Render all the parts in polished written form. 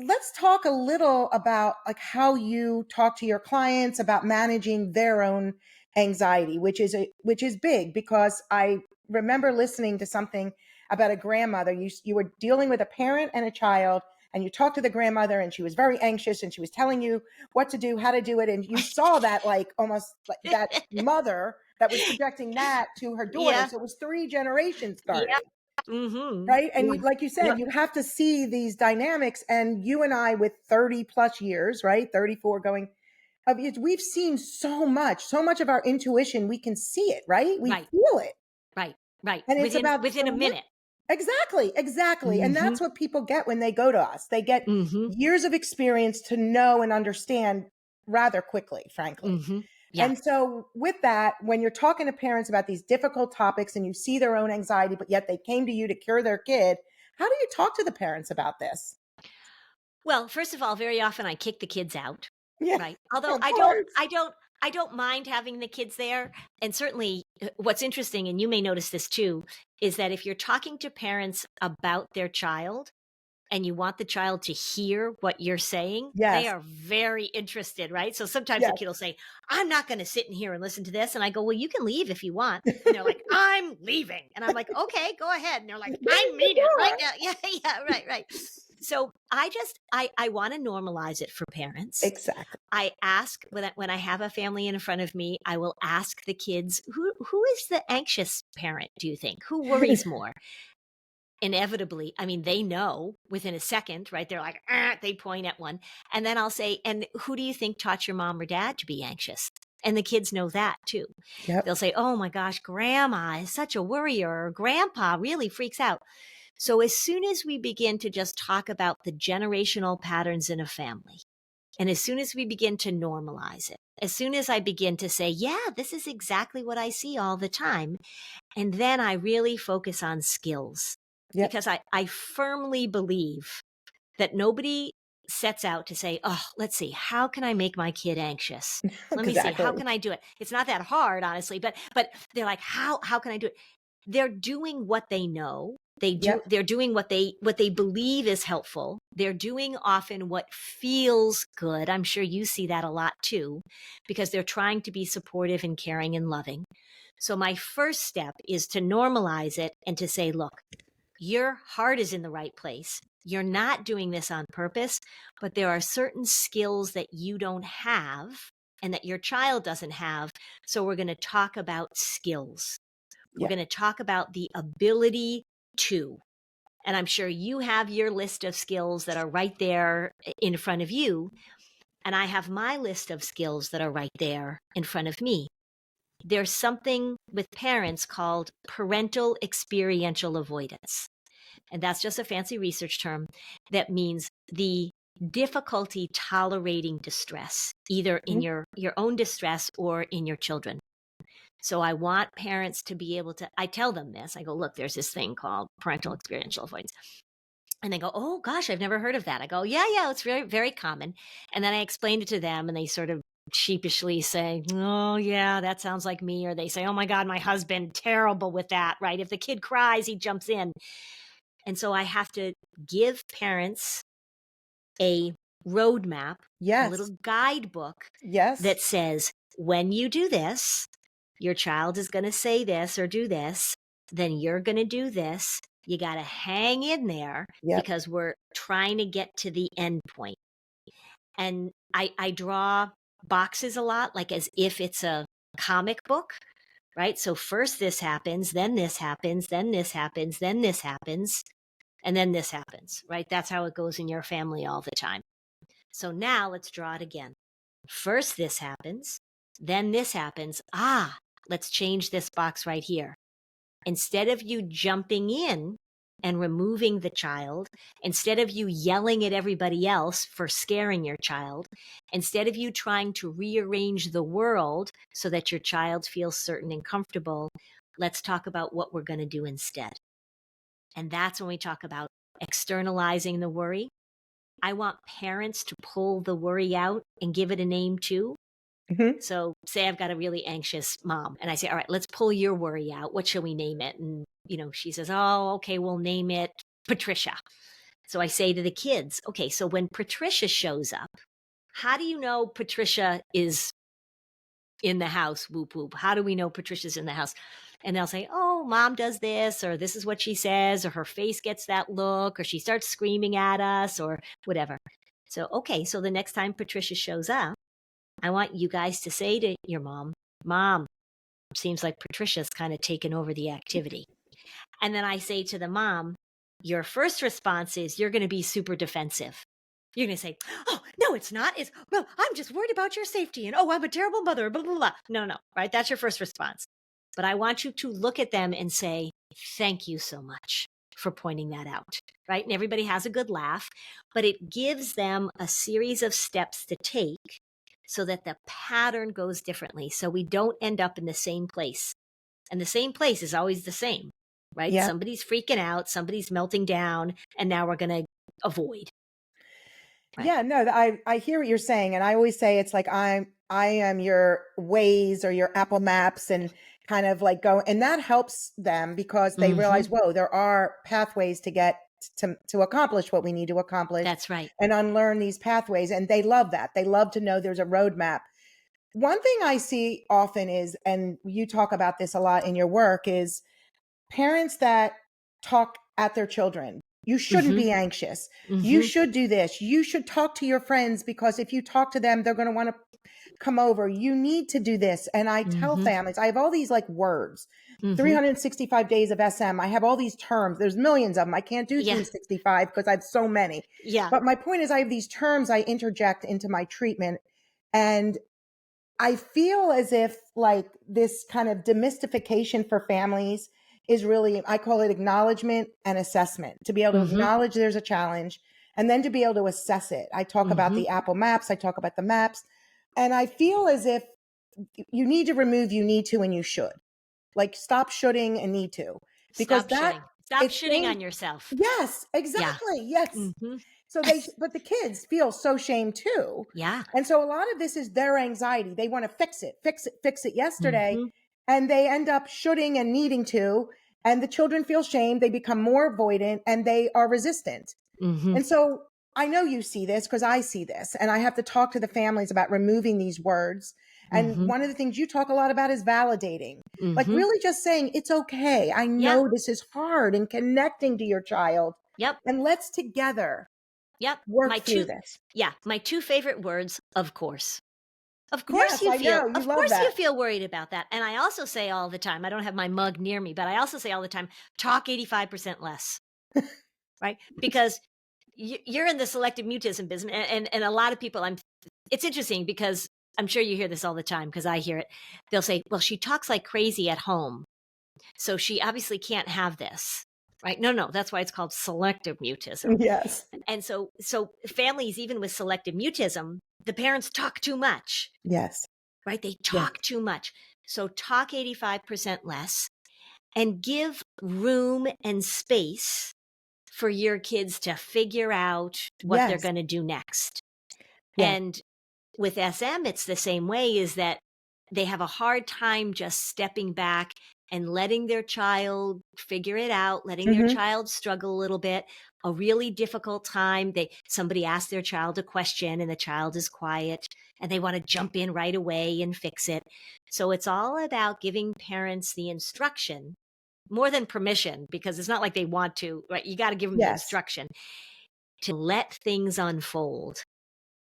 let's talk a little about like how you talk to your clients about managing their own anxiety, which is big, because I remember listening to something about a grandmother. You were dealing with a parent and a child, and you talked to the grandmother, and she was very anxious, and she was telling you what to do, how to do it, and you saw that, like, almost like that mother that was projecting that to her daughter. Yeah. So it was 3 generations Yeah. starting. Mm-hmm. Right. And Yeah. you, like you Yeah. said, you have to see these dynamics. And you and I, with 30 plus years, right? 34 going, we've seen so much of our intuition. We can see it, right? We Right. feel it. Right. Right. And it's about Within a minute. exactly. And Mm-hmm. that's what people get when they go to us. They get Mm-hmm. years of experience to know and understand rather quickly, frankly. Mm-hmm. Yeah. And so with that, when you're talking to parents about these difficult topics and you see their own anxiety, but yet they came to you to cure their kid, how do you talk to the parents about this? Well, first of all, very often I kick the kids out, Yeah, right? Although of course. I don't mind having the kids there. And certainly what's interesting, and you may notice this too, is that if you're talking to parents about their child and you want the child to hear what you're saying, they Yes. are very interested, right? So sometimes the Yes. kid will say, I'm not going to sit in here and listen to this. And I go, well, you can leave if you want. And they're like, I'm leaving. And I'm like, okay, go ahead. And they're like, I mean it right now. Yeah, yeah, right, right. So I want to normalize it for parents. Exactly. I ask when I have a family in front of me, I will ask the kids, who is the anxious parent, do you think? Who worries more? Inevitably, I mean, they know within a second, right? They're like, they point at one. And then I'll say, and who do you think taught your mom or dad to be anxious? And the kids know that too. Yep. They'll say, oh my gosh, grandma is such a worrier, or grandpa really freaks out. So as soon as we begin to just talk about the generational patterns in a family, and as soon as we begin to normalize it, as soon as I begin to say, yeah, this is exactly what I see all the time, and then I really focus on skills, Yep. because I firmly believe that nobody sets out to say, oh, let's see, how can I make my kid anxious? Let me see, how Exactly. can I do it? It's not that hard, honestly, but they're like, how can I do it? They're doing what they know. Yep. They're doing what they believe is helpful. They're doing often what feels good. I'm sure you see that a lot too, because they're trying to be supportive and caring and loving. So my first step is to normalize it and to say, look, your heart is in the right place. You're not doing this on purpose, but there are certain skills that you don't have and that your child doesn't have. So we're going to talk about skills. We're Yep. going to talk about the ability to. And I'm sure you have your list of skills that are right there in front of you. And I have my list of skills that are right there in front of me. There's something with parents called parental experiential avoidance. And that's just a fancy research term that means the difficulty tolerating distress, either in your own distress or in your children. So I want parents to be able to, I tell them this, I go, look, there's this thing called parental experiential avoidance. And they go, oh gosh, I've never heard of that. I go, yeah, it's very, very common. And then I explained it to them and they sort of sheepishly say, oh yeah, that sounds like me. Or they say, oh my God, my husband, terrible with that, right? If the kid cries, he jumps in. And so I have to give parents a roadmap, a little Yes. guidebook Yes. that says, when you do this, your child is going to say this or do this, then you're going to do this. You got to hang in there Yep. because we're trying to get to the end point. And I draw boxes a lot, like as if it's a comic book, right? So first this happens, then this happens, then this happens, then this happens, and then this happens, right? That's how it goes in your family all the time. So now let's draw it again. First this happens, then this happens. Let's change this box right here. Instead of you jumping in and removing the child, instead of you yelling at everybody else for scaring your child, instead of you trying to rearrange the world so that your child feels certain and comfortable, let's talk about what we're going to do instead. And that's when we talk about externalizing the worry. I want parents to pull the worry out and give it a name too. Mm-hmm. So say I've got a really anxious mom and I say, all right, let's pull your worry out. What shall we name it? And, she says, oh, okay, we'll name it Patricia. So I say to the kids, okay, so when Patricia shows up, how do you know Patricia is in the house? Whoop, whoop. How do we know Patricia's in the house? And they'll say, oh, mom does this, or this is what she says, or her face gets that look, or she starts screaming at us, or whatever. So, okay, so the next time Patricia shows up, I want you guys to say to your mom, Mom, seems like Patricia's kind of taken over the activity. And then I say to the mom, your first response is you're going to be super defensive. You're going to say, oh, no, it's not. It's, well, I'm just worried about your safety. And, oh, I'm a terrible mother, blah, blah, blah. No, right? That's your first response. But I want you to look at them and say, thank you so much for pointing that out, right? And everybody has a good laugh, but it gives them a series of steps to take so that the pattern goes differently. So we don't end up in the same place. And the same place is always the same, right? Yeah. Somebody's freaking out, somebody's melting down, and now we're going to avoid. Right. Yeah, no, I hear what you're saying. And I always say it's like I am your Waze or your Apple Maps, and kind of like go, and that helps them because they realize, whoa, there are pathways to get to accomplish what we need to accomplish. That's right. And unlearn these pathways. And they love that. They love to know there's a roadmap. One thing I see often is, and you talk about this a lot in your work, is parents that talk at their children. You shouldn't be anxious. You should do this. You should talk to your friends, because if you talk to them, they're going to want to come over. You need to do this. And I tell families, I have all these like words, 365 days of SM. I have all these terms. There's millions of them. I can't do 365 because I have so many. Yeah. But my point is, I have these terms I interject into my treatment. And I feel as if like this kind of demystification for families is really, I call it acknowledgement and assessment, to be able to acknowledge there's a challenge and then to be able to assess it. I talk about the Apple Maps. I talk about the maps. And I feel as if you need to remove you need to and you should. Like stop shoulding and need to. Because Stop shitting on yourself. Yes, exactly. Yeah. Yes. So but the kids feel so shamed too. Yeah. And so a lot of this is their anxiety. They want to fix it yesterday. And they end up shoulding and needing to, and the children feel shame. They become more avoidant and they are resistant. And so I know you see this because I see this, and I have to talk to the families about removing these words. And one of the things you talk a lot about is validating, like really just saying, it's okay. I know this is hard, and connecting to your child. Yep. And let's together work through this. Yeah. My two favorite words, of course. Of course you feel worried about that. And I also say all the time, I don't have my mug near me, but I also say all the time, talk 85% less, right? Because you're in the selective mutism business. And a lot of people, it's interesting because I'm sure you hear this all the time because I hear it. They'll say, well, she talks like crazy at home, so she obviously can't have this. Right? No, that's why it's called selective mutism. Yes. And so families, even with selective mutism, the parents talk too much. Yes. Right? They talk too much. So talk 85% less and give room and space for your kids to figure out what they're going to do next. Yeah. And with SM, it's the same way, is that they have a hard time just stepping back and letting their child figure it out, letting their child struggle a little bit, a really difficult time. Somebody asks their child a question and the child is quiet and they want to jump in right away and fix it. So it's all about giving parents the instruction more than permission, because it's not like they want to, right? You got to give them the instruction to let things unfold.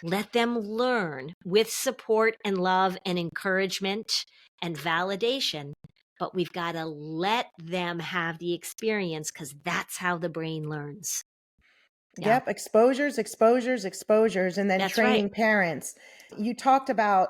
Let them learn with support and love and encouragement and validation. But we've got to let them have the experience, because that's how the brain learns. Yeah. Yep. Exposures, and then training parents. You talked about,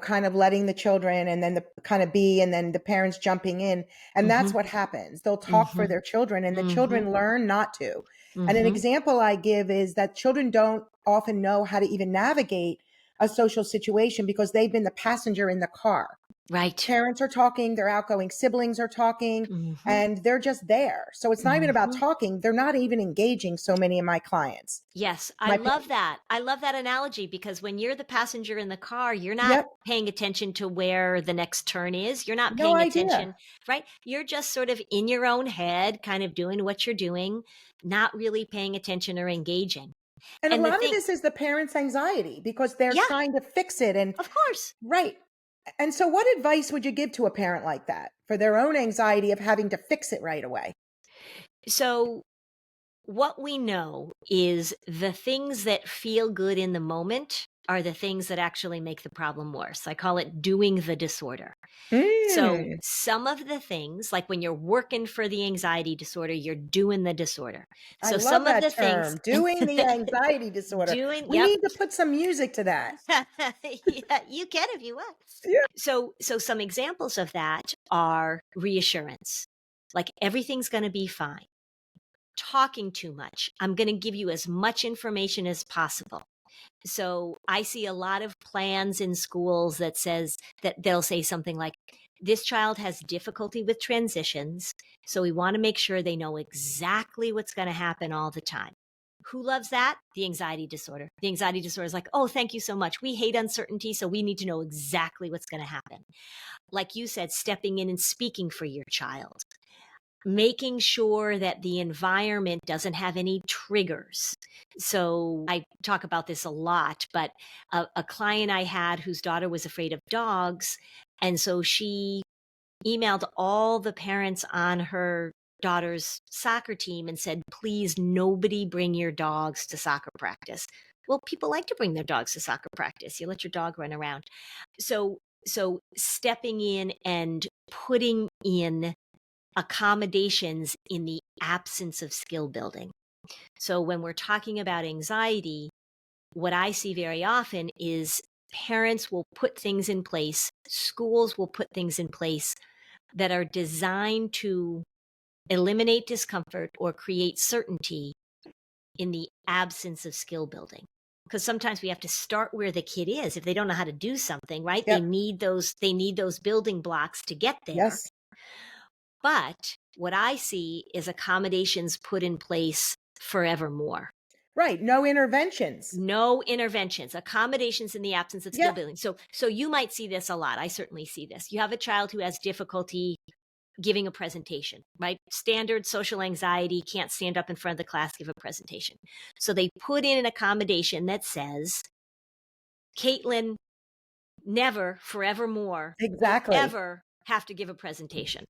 kind of letting the children and then the kind of be, and then the parents jumping in. And that's what happens. They'll talk for their children, and the children learn not to. And an example I give is that children don't often know how to even navigate a social situation because they've been the passenger in the car. Right. Parents are talking, their outgoing siblings are talking, Mhm. and they're just there. So it's not even about Mhm. talking. They're not even engaging, so many of my clients. Yes, I My love that. I love that analogy because when you're the passenger in the car, you're not Yep, paying attention to where the next turn is. You're not no paying idea. attention, right? You're just sort of in your own head, kind of doing what you're doing, not really paying attention or engaging. And a And the lot of thing, this is the parents' anxiety because they're yeah, trying to fix it and of course. right. And so what advice would you give to a parent like that for their own anxiety of having to fix it right away? So, what we know is the things that feel good in the moment are the things that actually make the problem worse. I call it doing the disorder. So Mm, some of the things, like when you're working for the anxiety disorder, you're doing the disorder. I So love some of that the things term, doing the anxiety disorder. doing, We yep. need to put some music to that. Yeah, you can if you want. Yeah. So some examples of that are reassurance. Like everything's going to be fine. Talking too much. I'm going to give you as much information as possible. So I see a lot of plans in schools that says that they'll say something like, this child has difficulty with transitions, so we want to make sure they know exactly what's going to happen all the time. Who loves that? The anxiety disorder. The anxiety disorder is like, oh, thank you so much. We hate uncertainty, so we need to know exactly what's going to happen. Like you said, stepping in and speaking for your child, making sure that the environment doesn't have any triggers. So I talk about this a lot, but a client I had whose daughter was afraid of dogs. And so she emailed all the parents on her daughter's soccer team and said, please, nobody bring your dogs to soccer practice. Well, people like to bring their dogs to soccer practice. You let your dog run around. So stepping in and putting in accommodations in the absence of skill building. So when we're talking about anxiety, what I see very often is parents will put things in place, schools will put things in place that are designed to eliminate discomfort or create certainty in the absence of skill building. Because sometimes we have to start where the kid is. If they don't know how to do something, right? They Yep. need those building blocks to get there. Yes. But what I see is accommodations put in place forevermore. Right. No interventions. No interventions, accommodations in the absence of skill Yep. building. So you might see this a lot. I certainly see this. You have a child who has difficulty giving a presentation, right? Standard social anxiety, can't stand up in front of the class, give a presentation. So they put in an accommodation that says, Caitlin, never, forevermore, will Exactly. ever have to give a presentation,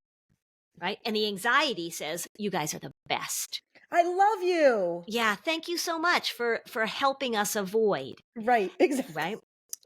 right? And the anxiety says, you guys are the best. I love you. Yeah, thank you so much for helping us avoid, Right. Exactly. right?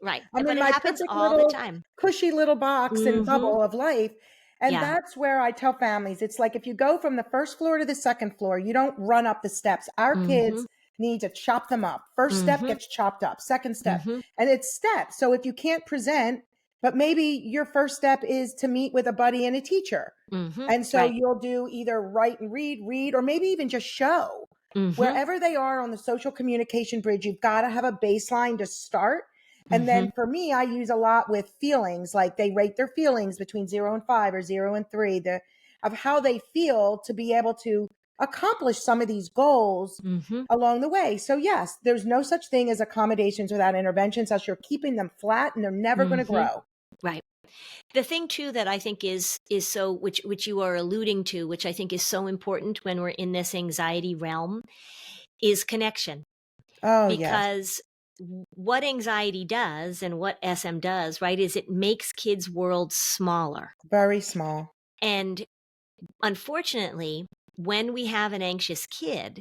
Right. I'm But in it my happens perfect all the little time. cushy little box and Mhm. bubble of life. And Yeah. that's where I tell families it's like if you go from the first floor to the second floor, you don't run up the steps. Our kids Mhm. need to chop them up. First step Mhm. gets chopped up, second step, Mhm. and it's steps. So if you can't present, but maybe your first step is to meet with a buddy and a teacher. Mhm. And so Right. you'll do either write and read, or maybe even just show. Mhm. Wherever they are on the social communication bridge, you've got to have a baseline to start. And then Mhm. for me, I use a lot with feelings, like they rate their feelings between 0 and 5 or 0 and 3, of how they feel to be able to accomplish some of these goals Mhm. along the way. So, yes, there's no such thing as accommodations without interventions, as you're keeping them flat and they're never going to Mhm. grow. Right. The thing too that I think is so which you are alluding to, which I think is so important when we're in this anxiety realm, is connection. Oh, yes, Because what anxiety does and what SM does, right, is it makes kids' worlds smaller. very small. And unfortunately, when we have an anxious kid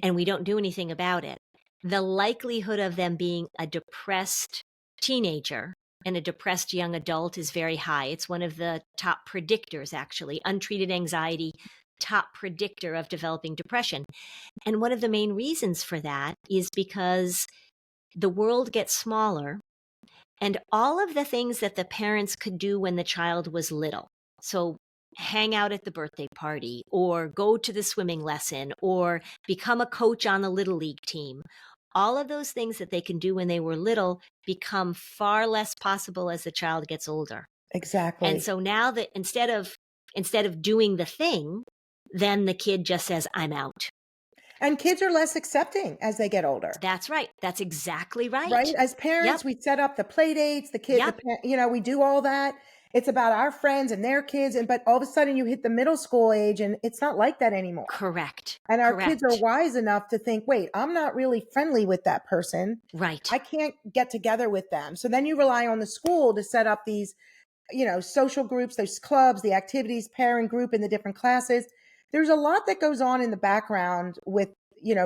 and we don't do anything about it, the likelihood of them being a depressed teenager and a depressed young adult is very high. It's one of the top predictors, actually. Untreated anxiety, top predictor of developing depression. And one of the main reasons for that is because the world gets smaller and all of the things that the parents could do when the child was little. So, hang out at the birthday party, or go to the swimming lesson, or become a coach on the little league team. All of those things that they can do when they were little become far less possible as the child gets older. And Exactly. so now that instead of doing the thing, then the kid just says, I'm out. And kids are less accepting as they get older. That's right. That's exactly Right? right. As Yep. parents, we set up the play dates, Yep. we do all that. It's about our friends and their kids. But all of a sudden you hit the middle school age and it's not like that anymore. Correct. And our kids are Correct. wise enough to think, wait, I'm not really friendly with that person. Right. I can't get together with them. So then you rely on the school to set up these, social groups, those clubs, the activities, parent group in the different classes. There's a lot that goes on in the background with,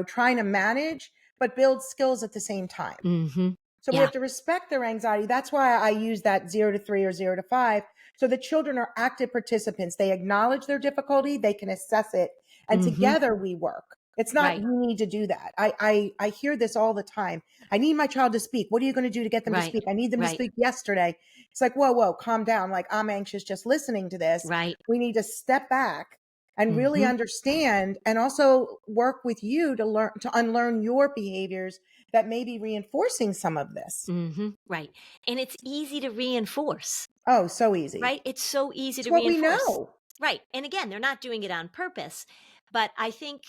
trying to manage, but build skills at the same time. Mm-hmm. So we Yeah. have to respect their anxiety. That's why I use that 0 to 3 or 0 to 5. So the children are active participants. They acknowledge their difficulty, they can assess it, and Mm-hmm. together we work. It's not Right. you need to do that. I hear this all the time. I need my child to speak. What are you going to do to get them to Right. speak? I need them to Right. speak yesterday. It's like, whoa, calm down. Like, I'm anxious just listening to this. Right. We need to step back and really Mm-hmm. understand and also work with you to unlearn your behaviors that may be reinforcing some of this. Mm-hmm. Right. And it's easy to reinforce, Oh, so easy. right? It's so easy It's to what we reinforce. know. Right. And again, they're not doing it on purpose. But I think,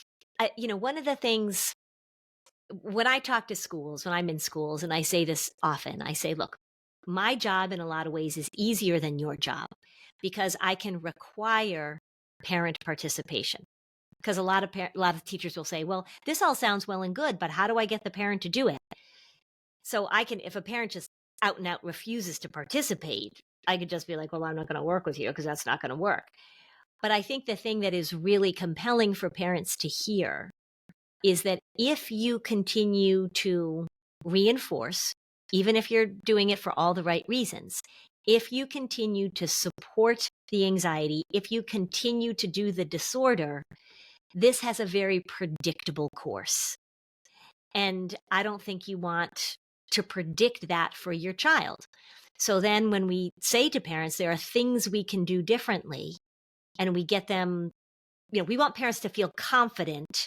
one of the things when I talk to schools, when I'm in schools, and I say this often, I say, look, my job in a lot of ways is easier than your job because I can require parent participation. Because a lot of teachers will say, well, this all sounds well and good, but how do I get the parent to do it? So if a parent just out and out refuses to participate, I could just be like, well, I'm not going to work with you because that's not going to work. But I think the thing that is really compelling for parents to hear is that if you continue to reinforce, even if you're doing it for all the right reasons, if you continue to support the anxiety, if you continue to do the disorder, this has a very predictable course. And I don't think you want to predict that for your child. So then when we say to parents, there are things we can do differently, and we get them, we want parents to feel confident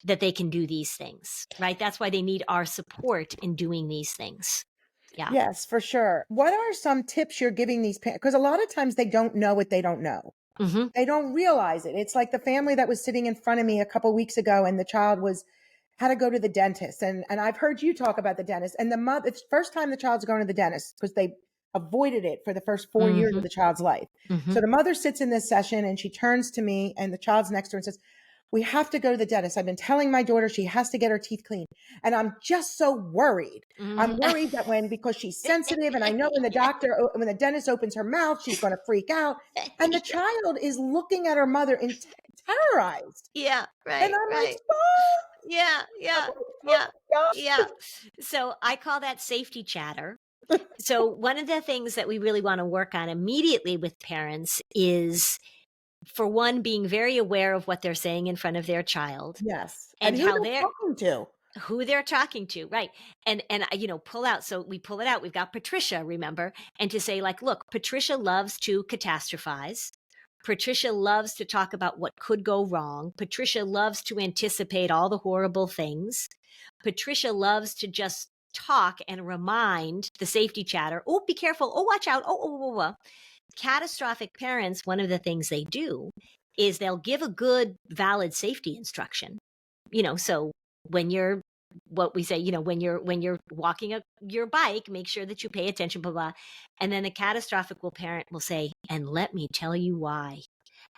that they can do these things, right? That's why they need our support in doing these things. Yeah. Yes, for sure. What are some tips you're giving these parents? Because a lot of times they don't know what they don't know. Mm-hmm. They don't realize it. It's like the family that was sitting in front of me a couple weeks ago, and the child had to go to the dentist. And I've heard you talk about the dentist. And the mother, it's the first time the child's going to the dentist because they avoided it for the first 4 years Mm-hmm. of the child's life. Mm-hmm. So the mother sits in this session and she turns to me, and the child's next to her and says, we have to go to the dentist. I've been telling my daughter she has to get her teeth cleaned. And I'm just so worried. I'm Mm-hmm. worried that because she's sensitive, and I know when the dentist opens her mouth, she's going to freak out. And the child is looking at her mother terrorized. Yeah, And right, I'm like, right. stop. Yeah, I'm yeah, like, yeah, oh yeah. So I call that safety chatter. So one of the things that we really want to work on immediately with parents is, for one, being very aware of what they're saying in front of their child yes. And and who how they're talking to. who they're talking to, right? And pull out. So we pull it out. We've got Patricia, remember, and to say, like, look, Patricia loves to catastrophize. Patricia loves to talk about what could go wrong. Patricia loves to anticipate all the horrible things. Patricia loves to just talk and remind the safety chatter. Oh, be careful. Oh, watch out. Oh. Catastrophic parents, one of the things they do is they'll give a good, valid safety instruction. So when you're what we say, when you're walking your bike, make sure that you pay attention, blah, blah. And then a catastrophic parent will say, and let me tell you why.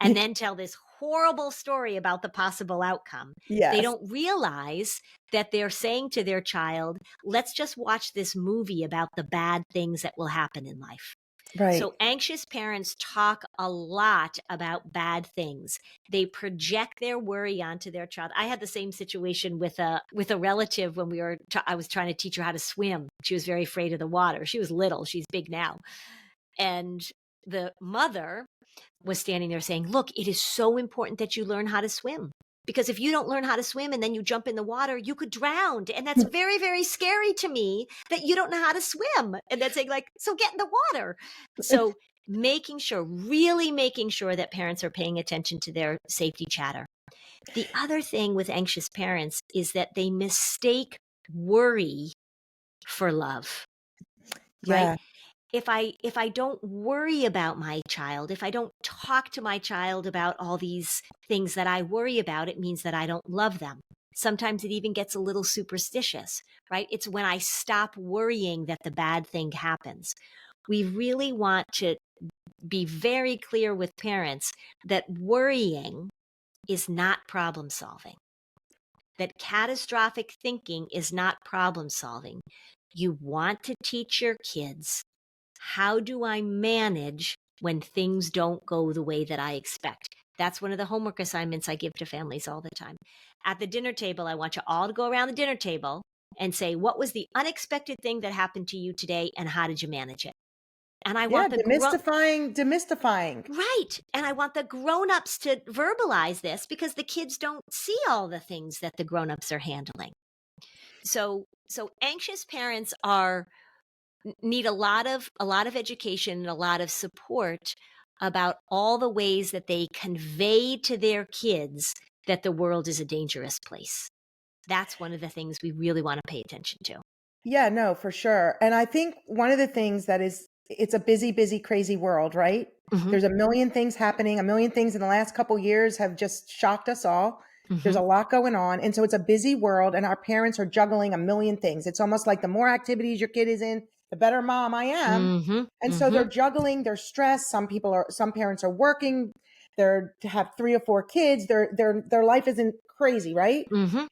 And then tell this horrible story about the possible outcome. They Yes. don't realize that they're saying to their child, let's just watch this movie about the bad things that will happen in life. Right. So anxious parents talk a lot about bad things. They project their worry onto their child. I had the same situation with a relative when I was trying to teach her how to swim. She was very afraid of the water. She was little. She's big now. And the mother was standing there saying, look, it is so important that you learn how to swim. Because if you don't learn how to swim and then you jump in the water, you could drown. And that's very, very scary to me that you don't know how to swim. And that's saying, like, so get in the water. So really making sure that parents are paying attention to their safety chatter. The other thing with anxious parents is that they mistake worry for love, right? Yeah. if I don't worry about my child, if I don't talk to my child about all these things that I worry about, it means that I don't love them. Sometimes it even gets a little superstitious, right? It's when I stop worrying that the bad thing happens. We really want to be very clear with parents that worrying is not problem solving, that catastrophic thinking is not problem solving. You want to teach your kids, how do I manage when things don't go the way that I expect? That's one of the homework assignments I give to families all the time. At the dinner table, I want you all to go around the dinner table and say, what was the unexpected thing that happened to you today and how did you manage it? And I Yeah, want demystifying. right. And I want the grown-ups to verbalize this because the kids don't see all the things that the grown-ups are handling. So anxious parents need a lot of education and a lot of support about all the ways that they convey to their kids that the world is a dangerous place. That's one of the things we really want to pay attention to. Yeah, no, for sure. And I think one of the things that is, it's a busy, busy, crazy world, right? Mm-hmm. There's a million things happening. A million things in the last couple years have just shocked us all. There's Mm-hmm. a lot going on. And so it's a busy world and our parents are juggling a million things. It's almost like the more activities your kid is in, the better mom I am. Mm-hmm. And so Mm-hmm. they're juggling, they're stressed. Some parents are working. They're to have 3 or 4 kids. Their life isn't crazy, right? Mm-hmm.